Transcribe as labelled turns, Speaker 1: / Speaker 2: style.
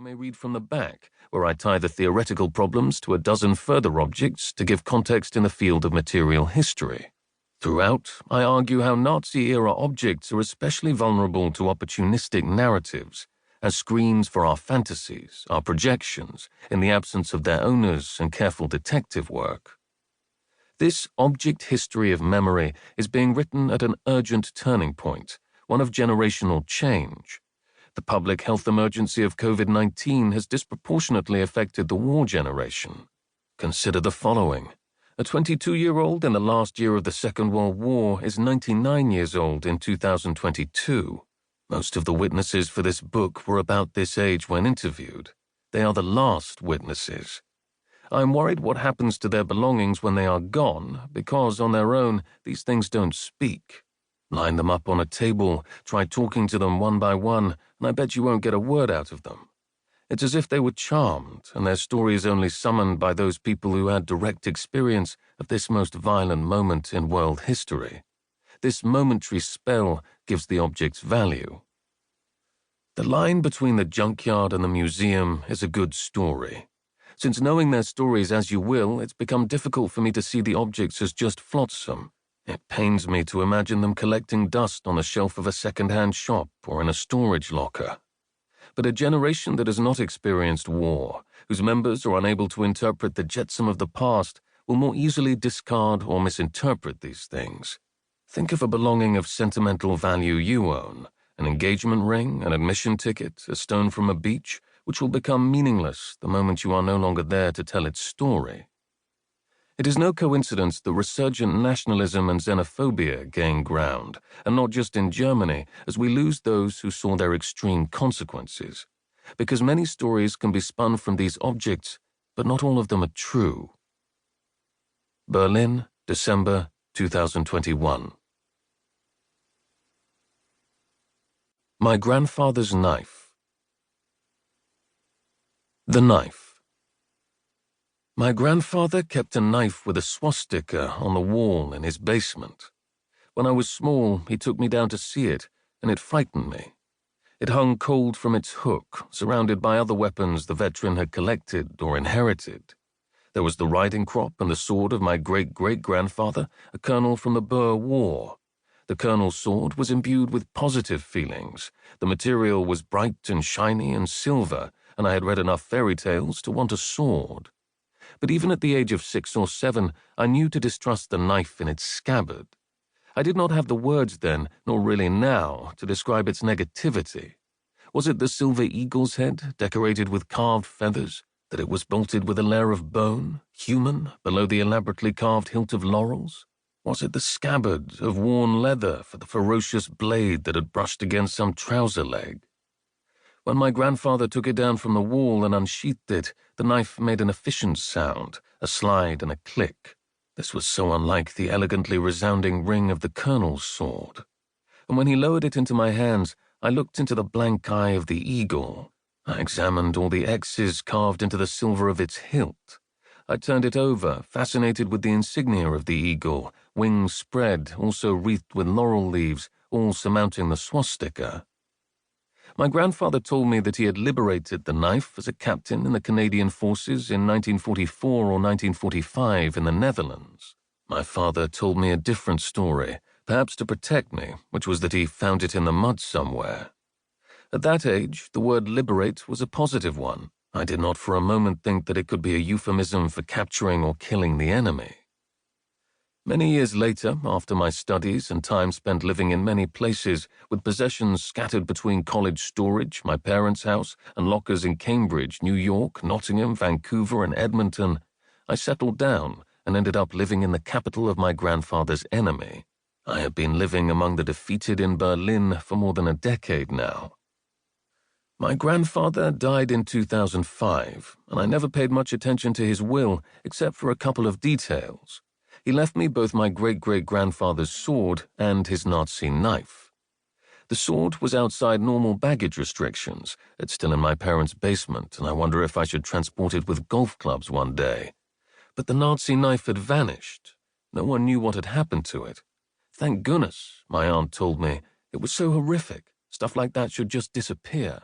Speaker 1: may read from the back, where I tie the theoretical problems to a dozen further objects to give context in the field of material history. Throughout, I argue how Nazi-era objects are especially vulnerable to opportunistic narratives, as screens for our fantasies, our projections, in the absence of their owners and careful detective work. This object history of memory is being written at an urgent turning point, one of generational change. The public health emergency of COVID-19 has disproportionately affected the war generation. Consider the following. A 22-year-old in the last year of the Second World War is 99 years old in 2022. Most of the witnesses for this book were about this age when interviewed. They are the last witnesses. I am worried what happens to their belongings when they are gone, because on their own, these things don't speak. Line them up on a table, try talking to them one by one, and I bet you won't get a word out of them. It's as if they were charmed, and their story is only summoned by those people who had direct experience of this most violent moment in world history. This momentary spell gives the objects value. The line between the junkyard and the museum is a good story. Since knowing their stories as you will, it's become difficult for me to see the objects as just flotsam. It pains me to imagine them collecting dust on the shelf of a second-hand shop or in a storage locker. But a generation that has not experienced war, whose members are unable to interpret the jetsam of the past, will more easily discard or misinterpret these things. Think of a belonging of sentimental value you own, an engagement ring, an admission ticket, a stone from a beach, which will become meaningless the moment you are no longer there to tell its story. It is no coincidence that resurgent nationalism and xenophobia gain ground, and not just in Germany, as we lose those who saw their extreme consequences. Because many stories can be spun from these objects, but not all of them are true. Berlin, December 2021. My grandfather's knife. The knife. My grandfather kept a knife with a swastika on the wall in his basement. When I was small, he took me down to see it, and it frightened me. It hung cold from its hook, surrounded by other weapons the veteran had collected or inherited. There was the riding crop and the sword of my great-great-grandfather, a colonel from the Boer War. The colonel's sword was imbued with positive feelings. The material was bright and shiny and silver, and I had read enough fairy tales to want a sword. But even at the age of 6 or 7, I knew to distrust the knife in its scabbard. I did not have the words then, nor really now, to describe its negativity. Was it the silver eagle's head, decorated with carved feathers, that it was bolted with a layer of bone, human, below the elaborately carved hilt of laurels? Was it the scabbard of worn leather for the ferocious blade that had brushed against some trouser leg? When my grandfather took it down from the wall and unsheathed it, the knife made an efficient sound, a slide and a click. This was so unlike the elegantly resounding ring of the colonel's sword. And when he lowered it into my hands, I looked into the blank eye of the eagle. I examined all the X's carved into the silver of its hilt. I turned it over, fascinated with the insignia of the eagle, wings spread, also wreathed with laurel leaves, all surmounting the swastika. My grandfather told me that he had liberated the knife as a captain in the Canadian forces in 1944 or 1945 in the Netherlands. My father told me a different story, perhaps to protect me, which was that he found it in the mud somewhere. At that age, the word liberate was a positive one. I did not for a moment think that it could be a euphemism for capturing or killing the enemy. Many years later, after my studies and time spent living in many places, with possessions scattered between college storage, my parents' house, and lockers in Cambridge, New York, Nottingham, Vancouver, and Edmonton, I settled down and ended up living in the capital of my grandfather's enemy. I have been living among the defeated in Berlin for more than a decade now. My grandfather died in 2005, and I never paid much attention to his will except for a couple of details. He left me both my great-great-grandfather's sword and his Nazi knife. The sword was outside normal baggage restrictions. It's still in my parents' basement, and I wonder if I should transport it with golf clubs one day. But the Nazi knife had vanished. No one knew what had happened to it. Thank goodness, my aunt told me. It was so horrific. Stuff like that should just disappear.